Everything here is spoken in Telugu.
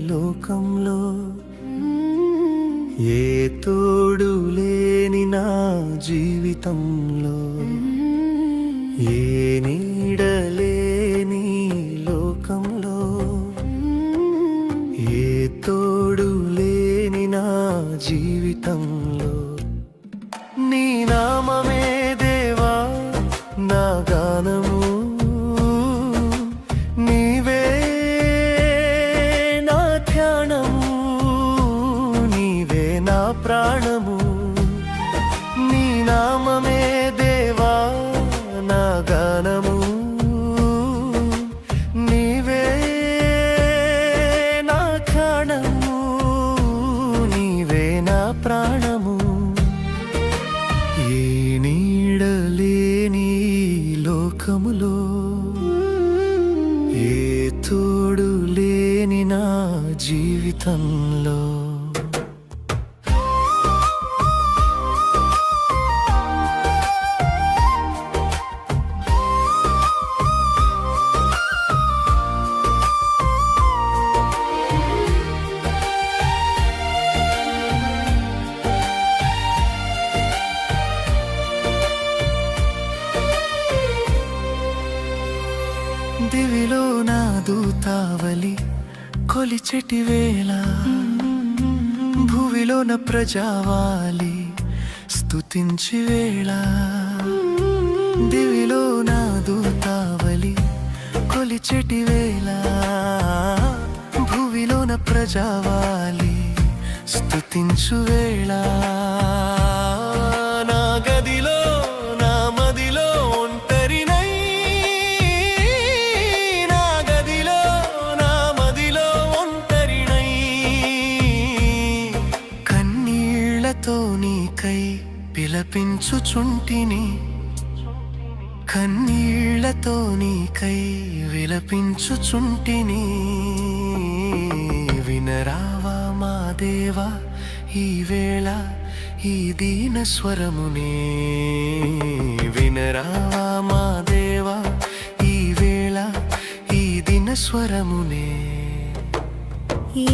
లోకంలో ఏ తోడు లేని నా జీవితంలో ఏ నీడలేని లోకంలో ఏ తోడు లేని నా జీవితంలో నీ నామమే దేవా నా గానము నీవే నా ధ్యానము నీవే నా ప్రాణము నీ నామమే దేవా నా గానము నీవే నా ధ్యానము నీవే నా ప్రాణము ఏ నీడలేని లోకములో ఏ తోడు లేని నా జీవితంలో దివిలో నా దూతావలి కొలిచెటి వేళ భువిలోన ప్రజావాలి స్తుతించి వేళ దివిలో నా దూతావలి కొలిచెటి వేళ భువిలోన ప్రజావాలి స్తుతించు వేళ నా గదిలో నా మదిలో ఒంటరినై నా గదిలో నా మదిలో ఒంటరినై కన్నీళ్లతో నీకై విలపించుచుంటిని కన్నీళ్లతో నీకై విలపించుచుంటిని వినరావా మా దేవా ఈ వేళ ఈ దీన స్వరమునే వినరావా మా దేవా ఈ వేళ ఈ దీన స్వరమునే ఈ